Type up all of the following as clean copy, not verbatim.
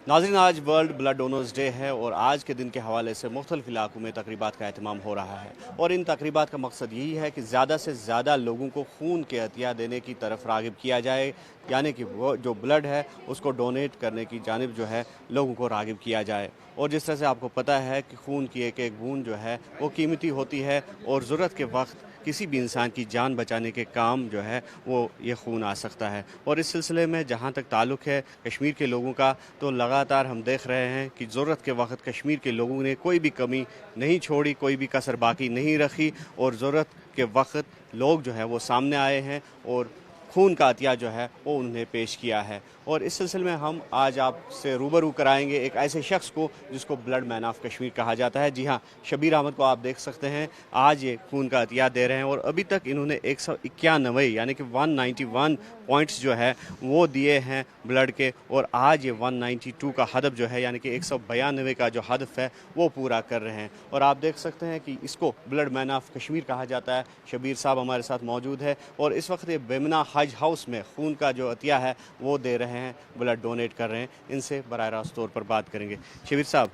नाज़रीन, आज world blood donors day है और आज के दिन के हवाले से मुख्तलिफ इलाकों में तकरीबात का एहतमाम हो रहा है और इन तकरीबात का मकसद यही है कि ज़्यादा से ज़्यादा लोगों को खून के अतिया देने की तरफ राग़िब किया जाए, यानी कि वो जो ब्लड है उसको डोनेट करने की जानिब जो है लोगों को राग़िब किया जाए। और जिस तरह से आपको पता है कि खून की एक एक बूंद जो है वो कीमती होती है और ज़रूरत के वक्त किसी भी इंसान की जान बचाने के काम जो है वो ये खून आ सकता है। और इस सिलसिले में जहाँ तक ताल्लुक़ है कश्मीर के लोगों का, तो लगातार हम देख रहे हैं कि ज़रूरत के वक्त कश्मीर के लोगों ने कोई भी कमी नहीं छोड़ी, कोई भी कसर बाकी नहीं रखी और ज़रूरत के वक्त लोग जो है वो सामने आए हैं और खून का अतिया जो है वो उन्हें पेश किया है। और इस सिलसिले में हम आज आपसे रूबरू कराएंगे एक ऐसे शख्स को जिसको ब्लड मैन ऑफ कश्मीर कहा जाता है। जी हाँ, शबीर अहमद को आप देख सकते हैं, आज ये खून का अतिया दे रहे हैं और अभी तक इन्होंने 191 यानी कि 191 पॉइंट्स जो है वो दिए हैं ब्लड के और आज ये 192 का हदफ जो है यानी कि 192 का जो हदफ है वो पूरा कर रहे हैं। और आप देख सकते हैं कि इसको ब्लड मैन ऑफ कश्मीर कहा जाता है। शबीर साहब हमारे साथ मौजूद है और इस वक्त ये बेमना हज हाउस में खून का जो अतिया है वो दे रहे हैं, ब्लड डोनेट कर रहे हैं। इनसे बराह रास्त तौर पर बात करेंगे। शबीर साहब,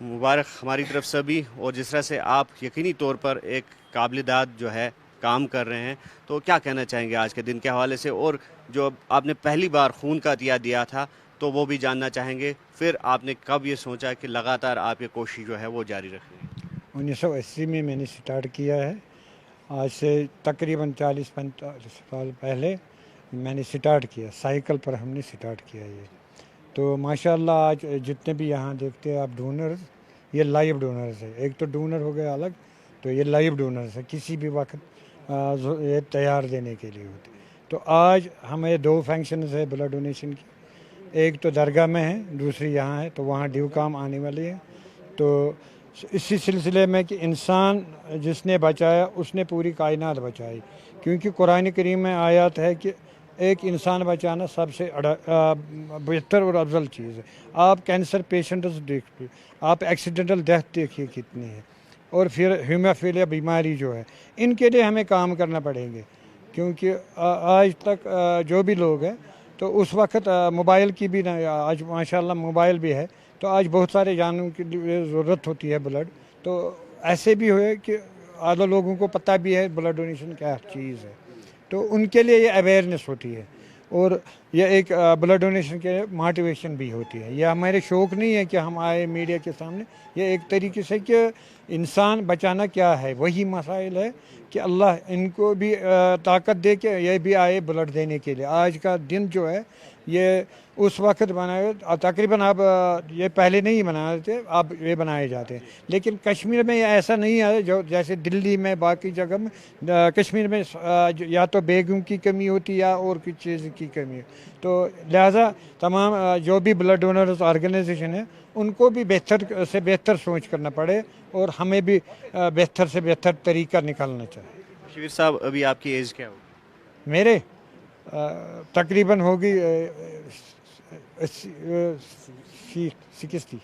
मुबारक हमारी तरफ से भी, और जिस तरह से आप यकीनी तौर पर एक काबिल-ए-दाद जो है काम कर रहे हैं, तो क्या कहना चाहेंगे आज के दिन के हवाले से? और जो आपने पहली बार खून का अतिया दिया था तो वो भी जानना चाहेंगे, फिर आपने कब ये सोचा कि लगातार आप ये कोशिश जो है वो जारी रखेंगे? 1980 में मैंने स्टार्ट किया है। आज से तकरीबन 40-45 साल पहले मैंने स्टार्ट किया, साइकिल पर हमने स्टार्ट किया ये। तो माशाल्लाह आज जितने भी यहाँ देखते हैं आप डोनर्स, ये लाइव डोनर्स है। एक तो डोनर हो गया अलग, तो ये लाइव डोनर्स है, किसी भी वक्त ये तैयार देने के लिए होते। तो आज हमें 2 फंक्शंस है ब्लड डोनेशन की, एक तो दरगाह में है, दूसरी यहाँ है, तो वहाँ ड्यू काम आने वाली है। तो इसी सिलसिले में कि इंसान जिसने बचाया उसने पूरी कायनात बचाई, क्योंकि कुरान करीम में आयत है कि एक इंसान बचाना सबसे बेहतर और अफजल चीज़ है। आप कैंसर पेशेंट्स देखिए, आप एक्सीडेंटल डेथ देखिए कितनी है, और फिर हीमोफीलिया बीमारी जो है, इनके लिए हमें काम करना पड़ेंगे। क्योंकि आज तक जो भी लोग हैं, तो उस वक्त मोबाइल की भी ना, आज माशाल्लाह मोबाइल भी है, तो आज बहुत सारे जानों की ज़रूरत होती है ब्लड। तो ऐसे भी हुए कि आधा लोगों को पता भी है ब्लड डोनेशन क्या चीज़ है, तो उनके लिए ये अवेयरनेस होती है और ये एक ब्लड डोनेशन के मोटिवेशन भी होती है। ये हमारे शौक़ नहीं है कि हम आए मीडिया के सामने, ये एक तरीके से कि इंसान बचाना क्या है, वही मसाइल है कि अल्लाह इनको भी ताकत दे के ये भी आए ब्लड देने के लिए। आज का दिन जो है ये उस वक्त बनाए, तकरीबन अब ये पहले नहीं बनाए थे, अब ये बनाए जाते हैं। लेकिन कश्मीर में ये ऐसा नहीं है जो जैसे दिल्ली में बाकी जगह में। कश्मीर में या तो बेगों की कमी होती है या और किसी चीज़ की कमी है। तो लिहाजा तमाम जो भी ब्लड डोनर्स ऑर्गेनाइजेशन है उनको भी बेहतर से बेहतर सोच करना पड़े और हमें भी बेहतर से बेहतर तरीका निकालना चाहिए। शबीर साहब, अभी आपकी एज क्या होगी? मेरे तकरीबन होगी 60।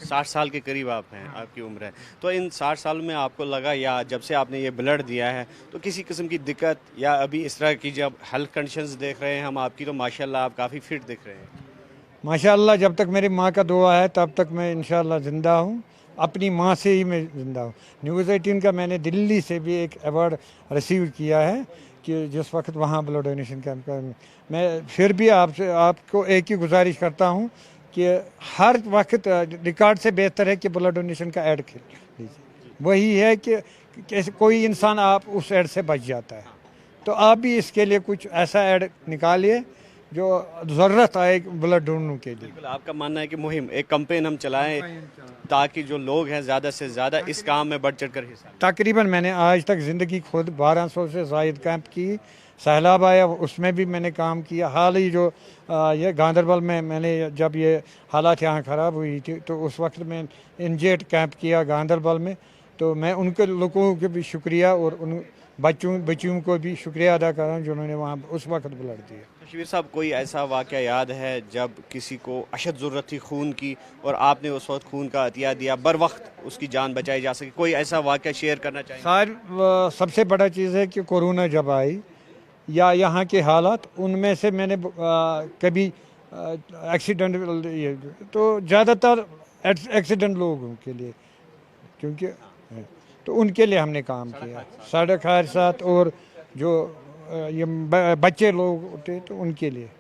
60 साल के करीब आप हैं, आपकी उम्र है। तो इन 60 साल में आपको लगा, या जब से आपने ये ब्लड दिया है, तो किसी किस्म की दिक्कत या अभी इस तरह की जब हेल्थ कंडीशंस देख रहे हैं हम आपकी, तो माशाल्लाह आप काफ़ी फिट दिख रहे हैं? माशाल्लाह जब तक मेरी माँ का दुआ है तब तक मैं इंशाल्लाह ज़िंदा हूँ। अपनी माँ से ही मैं ज़िंदा हूँ। न्यूज़ 18 का मैंने दिल्ली से भी एक अवार्ड रिसीव किया है कि जिस वक्त वहाँ ब्लड डोनेशन कैंप का। मैं फिर भी आपको एक ही गुजारिश करता हूँ कि हर वक्त रिकॉर्ड से बेहतर है कि ब्लड डोनेशन का ऐड कर लीजिए। वही है कि कोई इंसान आप उस ऐड से बच जाता है, तो आप भी इसके लिए कुछ ऐसा ऐड निकालिए जो ज़रूरत आए ब्लड डोनर के लिए। बिल्कुल, आपका मानना है कि मुहिम एक कैंपेन हम चलाएं ताकि जो लोग हैं ज़्यादा से ज़्यादा इस काम में बढ़ चढ़ कर हिस्सा लें। तकरीबन मैंने आज तक ज़िंदगी खुद 1200 से ज़ायद कैंप की। सैलाब आया उसमें भी मैंने काम किया। हाल ही जो ये गांदरबल में मैंने जब ये हालात यहाँ ख़राब हुई थी तो उस वक्त मैं इंजेट कैंप किया गांदरबल में। तो मैं उनके लोगों को भी शुक्रिया और उन बच्चों को भी शुक्रिया अदा कर रहा हूँ जिन्होंने वहाँ उस वक्त ब्लड दिया। शबीर साहब, कोई ऐसा वाक़या याद है जब किसी को अशद ज़रूरत थी खून की और आपने उस वक्त खून का अतिया दिया, बर वक्त उसकी जान बचाई जा सके? कोई ऐसा वाक़या शेयर करना चाहिए? सबसे बड़ा चीज़ है कि कोरोना जब आई या यहाँ के हालात, उनमें से मैंने कभी एक्सीडेंट ये तो ज़्यादातर एक्सीडेंट लोगों के लिए, क्योंकि तो उनके लिए हमने काम किया, सड़क हादसात और जो ये बच्चे लोग होते हैं तो उनके लिए,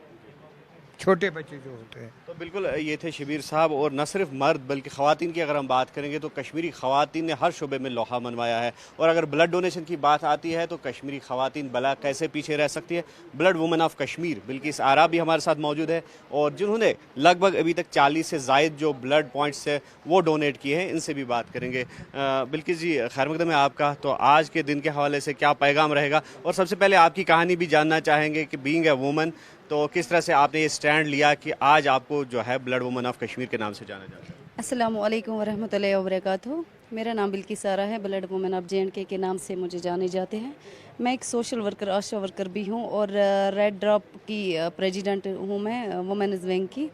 छोटे बच्चे जो होते हैं। तो बिल्कुल ये थे शबीर साहब, और न सिर्फ मर्द बल्कि ख़वातीन की अगर हम बात करेंगे तो कश्मीरी ख़वातीन ने हर शोबे में लोहा मनवाया है। और अगर ब्लड डोनेशन की बात आती है तो कश्मीरी ख़वातीन भला कैसे पीछे रह सकती है। Blood women of Kashmir Bilkis Ara भी हमारे साथ मौजूद है, और जिन्होंने लगभग अभी तक 40 से ज़ायद जो ब्लड पॉइंट्स है वो डोनेट किए हैं, इनसे भी बात करेंगे। बिल्किस जी, खैर मकदम है आपका। तो आज के दिन के हवाले से क्या पैगाम रहेगा, और सबसे पहले आपकी कहानी भी जानना चाहेंगे कि बीइंग ए वुमन तो किस तरह से आपने ये स्टैंड लिया कि आज आपको जो है ब्लड वुमन ऑफ कश्मीर के नाम से जाना जाता है। अस्सलामु अलैकुम वरहमतुल्लाहि वबरकातुहू। मेरा नाम बिल्किस आरा है, ब्लड वुमेन ऑफ JNK के नाम से मुझे जाने जाते हैं। मैं एक सोशल वर्कर, आशा वर्कर भी हूँ, और रेड ड्रॉप की प्रेसिडेंट हूँ मैं, वुमेन्स विंग की।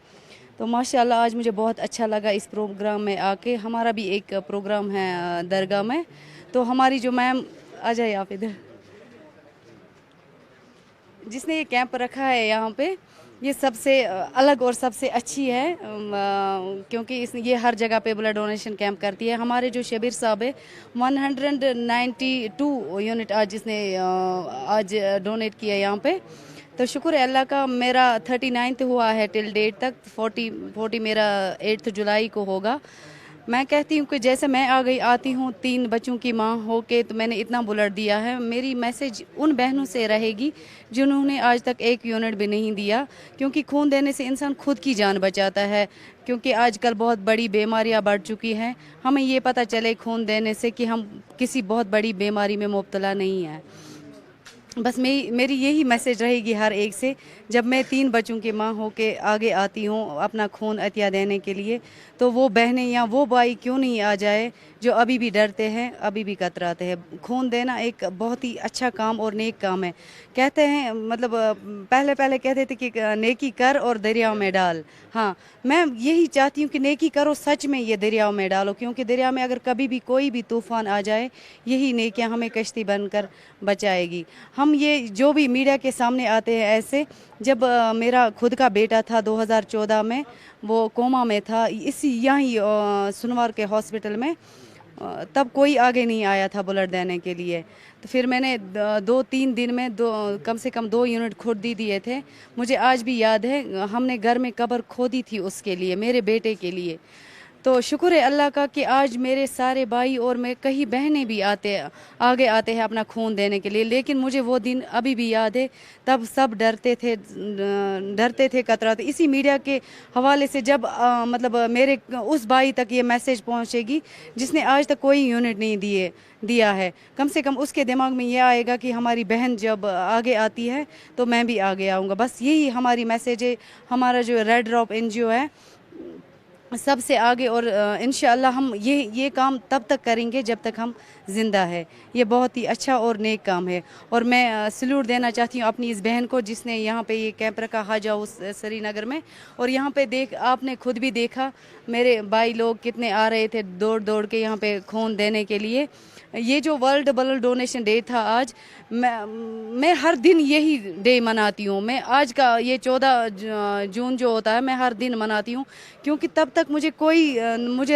तो माशाल्लाह आज मुझे बहुत अच्छा लगा इस प्रोग्राम में आके। हमारा भी एक प्रोग्राम है दरगाह में, तो हमारी जो मैम, आ जाइए आप इधर, जिसने ये कैंप रखा है यहाँ पे, ये सबसे अलग और सबसे अच्छी है, क्योंकि ये हर जगह पे ब्लड डोनेशन कैंप करती है। हमारे जो शबीर साहब है 192 यूनिट आज जिसने आज डोनेट किया यहाँ पे, तो शुक्र है अल्लाह का। मेरा 39th हुआ है टिल डेट तक, 40 मेरा 8 जुलाई को होगा। मैं कहती हूँ कि जैसे मैं आती हूँ 3 बच्चों की माँ हो के, तो मैंने इतना ब्लड दिया है। मेरी मैसेज उन बहनों से रहेगी जिन्होंने आज तक 1 यूनिट भी नहीं दिया, क्योंकि खून देने से इंसान खुद की जान बचाता है। क्योंकि आजकल बहुत बड़ी बीमारियाँ बढ़ चुकी हैं, हमें ये पता चले खून देने से कि हम किसी बहुत बड़ी बीमारी में मुब्तला नहीं है। बस मेरी यही मैसेज रहेगी हर एक से, जब मैं 3 बच्चों की माँ हो के आगे आती हूँ अपना खून अतिया देने के लिए, तो वो बहनें या वो भाई क्यों नहीं आ जाए जो अभी भी डरते हैं, अभी भी कतराते हैं। खून देना एक बहुत ही अच्छा काम और नेक काम है। कहते हैं, मतलब पहले कहते थे कि नेकी कर और दरिया में डाल। हाँ, मैं यही चाहती हूँ कि नेकी करो, सच में ये दरिया में डालो, क्योंकि दरिया में अगर कभी भी कोई भी तूफ़ान आ जाए, यही नेकियां हमें कश्ती बनकर बचाएगी। हम ये जो भी मीडिया के सामने आते हैं ऐसे, जब मेरा खुद का बेटा था 2014 में, वो कोमा में था यहीं सुनवार के हॉस्पिटल में, तब कोई आगे नहीं आया था ब्लड देने के लिए। तो फिर मैंने 2-3 दिन में कम से कम 2 यूनिट खुद ही दिए थे। मुझे आज भी याद है, हमने घर में कब्र खोदी थी उसके लिए, मेरे बेटे के लिए। तो शुक्र है अल्लाह का कि आज मेरे सारे भाई और मैं कई बहनें भी आगे आते हैं अपना खून देने के लिए। लेकिन मुझे वो दिन अभी भी याद है, तब सब डरते थे, कतराते। इसी मीडिया के हवाले से जब मतलब मेरे उस भाई तक ये मैसेज पहुंचेगी जिसने आज तक कोई यूनिट नहीं दिया है, कम से कम उसके दिमाग में ये आएगा कि हमारी बहन जब आगे आती है तो मैं भी आगे आऊँगा। बस यही हमारी मैसेज है। हमारा जो रेड ड्रॉप NGO है सबसे आगे, और इंशाअल्लाह हम ये काम तब तक करेंगे जब तक हम ज़िंदा है। ये बहुत ही अच्छा और नेक काम है, और मैं सल्यूट देना चाहती हूँ अपनी इस बहन को जिसने यहाँ पे ये कैंप रखा हाज हाउस श्रीनगर में। और यहाँ पे आपने खुद भी देखा मेरे भाई लोग कितने आ रहे थे दौड़ के यहाँ पे खून देने के लिए। ये जो वर्ल्ड ब्लड डोनेशन डे था आज, मैं हर दिन यही डे मनाती हूँ। मैं आज का ये 14 जून जो होता है मैं हर दिन मनाती हूँ, क्योंकि तब तक मुझे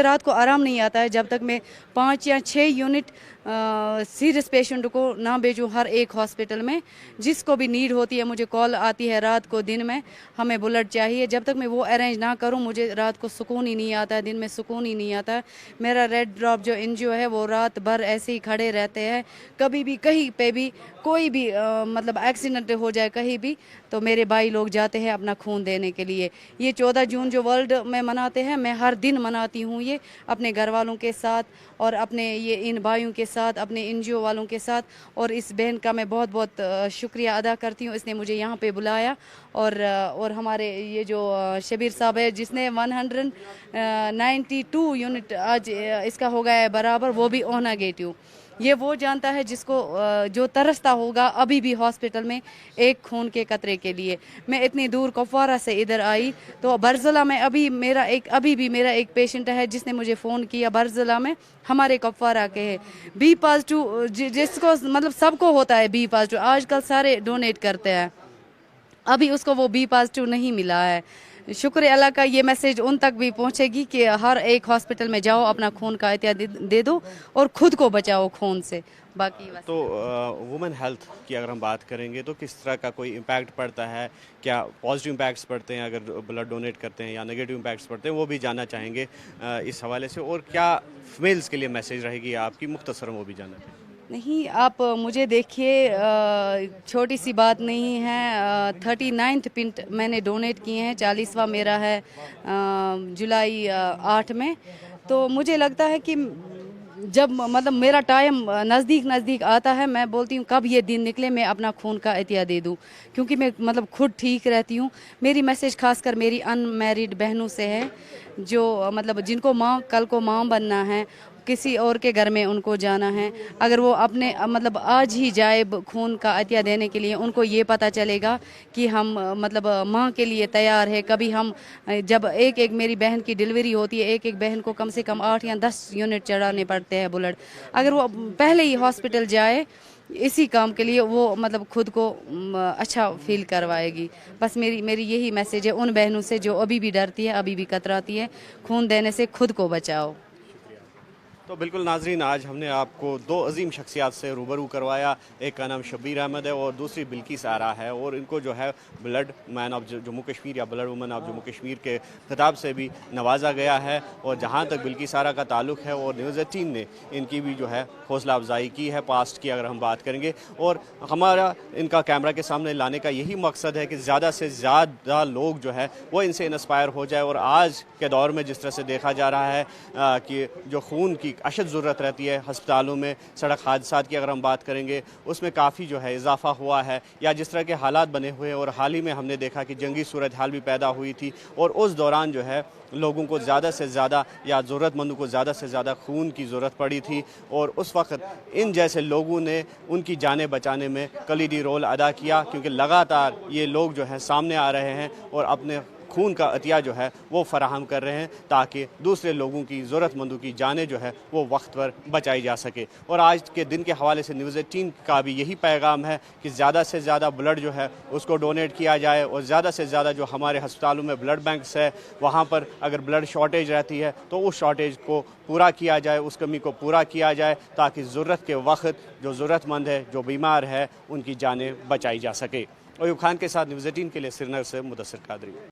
रात को आराम नहीं आता है जब तक मैं 5 या 6 यूनिट सीरियस पेशेंट को ना भेजूँ हर एक हॉस्पिटल में। जिसको भी नीड होती है मुझे कॉल आती है रात को, दिन में हमें ब्लड चाहिए, जब तक मैं वो अरेंज ना करूँ मुझे रात को सुकून ही नहीं आता है, दिन में सुकून ही नहीं आता है। मेरा रेड ड्रॉप जो NGO है वो रात भर ऐसे ही खड़े रहते हैं। कभी भी कहीं पे भी कोई भी मतलब एक्सीडेंट हो जाए कहीं भी, तो मेरे भाई लोग जाते हैं अपना खून देने के लिए। ये 14 जून जो वर्ल्ड में मनाते हैं, मैं हर दिन मनाती हूँ ये अपने घर वालों के साथ और अपने ये इन भाइयों के साथ, अपने NGO वालों के साथ। और इस बहन का मैं बहुत बहुत शुक्रिया अदा करती हूँ, इसने मुझे यहाँ पे बुलाया। और हमारे ये जो शबीर साहब है जिसने 192 यूनिट आज इसका हो गया है बराबर, वो भी ऑन नेगेटिव। ये वो जानता है जिसको जो तरसता होगा अभी भी हॉस्पिटल में एक खून के कतरे के लिए। मैं इतनी दूर कुपवारा से इधर आई, तो बरज़ला में अभी भी मेरा एक पेशेंट है जिसने मुझे फ़ोन किया, बरज़ला में हमारे कुपवारा के है B पॉजिटिव, जिसको मतलब सबको होता है B पॉजिटिव, आजकल सारे डोनेट करते हैं, अभी उसको वो B पॉजिटिव नहीं मिला है। शुक्र है अल्लाह का, ये मैसेज उन तक भी पहुंचेगी कि हर एक हॉस्पिटल में जाओ, अपना खून का एहतियात दे दो और खुद को बचाओ खून से। बाकी बस। तो वुमेन हेल्थ की अगर हम बात करेंगे तो किस तरह का कोई इम्पैक्ट पड़ता है, क्या पॉजिटिव इम्पैक्ट्स पड़ते हैं अगर ब्लड डोनेट करते हैं या नेगेटिव इम्पैक्ट्स पड़ते हैं, वो भी जानना चाहेंगे इस हवाले से। और क्या फीमेल्स के लिए मैसेज रहेगी आपकी, मुख्तसर वो भी जानना चाहेंगे। नहीं, आप मुझे देखिए, छोटी सी बात नहीं है। 39th पिंट मैंने डोनेट किए हैं, 40वां मेरा है जुलाई 8 में। तो मुझे लगता है कि जब मतलब मेरा टाइम नज़दीक आता है, मैं बोलती हूँ कब ये दिन निकले मैं अपना खून का एहतियात दे दूँ, क्योंकि मैं मतलब खुद ठीक रहती हूँ। मेरी मैसेज खासकर मेरी अनमैरिड बहनों से है, जो मतलब जिनको कल को माँ बनना है, किसी और के घर में उनको जाना है। अगर वो अपने मतलब आज ही जाए खून का अतिया देने के लिए, उनको ये पता चलेगा कि हम मतलब माँ के लिए तैयार है। कभी हम जब एक मेरी बहन की डिलीवरी होती है, एक बहन को कम से कम 8 या 10 यूनिट चढ़ाने पड़ते हैं ब्लड। अगर वो पहले ही हॉस्पिटल जाए इसी काम के लिए, वो मतलब खुद को अच्छा फील करवाएगी। बस मेरी यही मैसेज है उन बहनों से जो अभी भी डरती है, अभी भी कतराती है। खून देने से खुद को बचाओ। तो बिल्कुल नाजरीन, आज हमने आपको दो अजीम शख्सियात से रूबरू करवाया। एक का नाम शब्बीर अहमद है और दूसरी बिल्किस आरा है, और इनको जो है blood man of Jammu Kashmir या blood woman of Jammu Kashmir के खिताब से भी नवाजा गया है। और जहाँ तक बिल्किस आरा का ताल्लुक़ है, और न्यूज़ 18 ने इनकी भी जो है हौसला अफजाई की है पास्ट की अगर हम बात करेंगे। और हमारा इनका कैमरा के सामने लाने का यही मकसद है कि ज़्यादा से ज़्यादा लोग जो है वो इनसे इंस्पायर हो जाए। और आज के दौर में जिस तरह से देखा जा रहा है कि जो खून की अशद ज़रूरत रहती है हस्पतालों में, सड़क हादसात की अगर हम बात करेंगे उसमें काफ़ी जो है इजाफा हुआ है, या जिस तरह के हालात बने हुए हैं। और हाल ही में हमने देखा कि जंगी सूरत हाल भी पैदा हुई थी, और उस दौरान जो है लोगों को ज़्यादा से ज़्यादा या ज़रूरतमंदों को ज़्यादा से ज़्यादा खून की ज़रूरत पड़ी थी। और उस वक्त इन जैसे लोगों ने उनकी जानें बचाने में कलीदी रोल अदा किया, क्योंकि लगातार ये लोग जो हैं सामने आ रहे हैं और अपने खून का अतिया जो है वो फराहम कर रहे हैं, ताकि दूसरे लोगों की ज़रूरतमंदों की जानें जो है वो वक्त पर बचाई जा सके। और आज के दिन के हवाले से न्यूज़ 18 का भी यही पैगाम है कि ज़्यादा से ज़्यादा ब्लड जो है उसको डोनेट किया जाए, और ज़्यादा से ज़्यादा जो हमारे अस्पतालों में ब्लड बैंक्स है वहाँ पर अगर ब्लड शॉर्टेज रहती है तो उस शॉर्टेज को पूरा किया जाए, उस कमी को पूरा किया जाए, ताकि ज़रूरत के वक्त जो ज़रूरतमंद है, जो बीमार है, उनकी जानें बचाई जा सके। अयूब खान के साथ न्यूज़ 18 के लिए श्रीनगर से मुदस्सिर कादरी।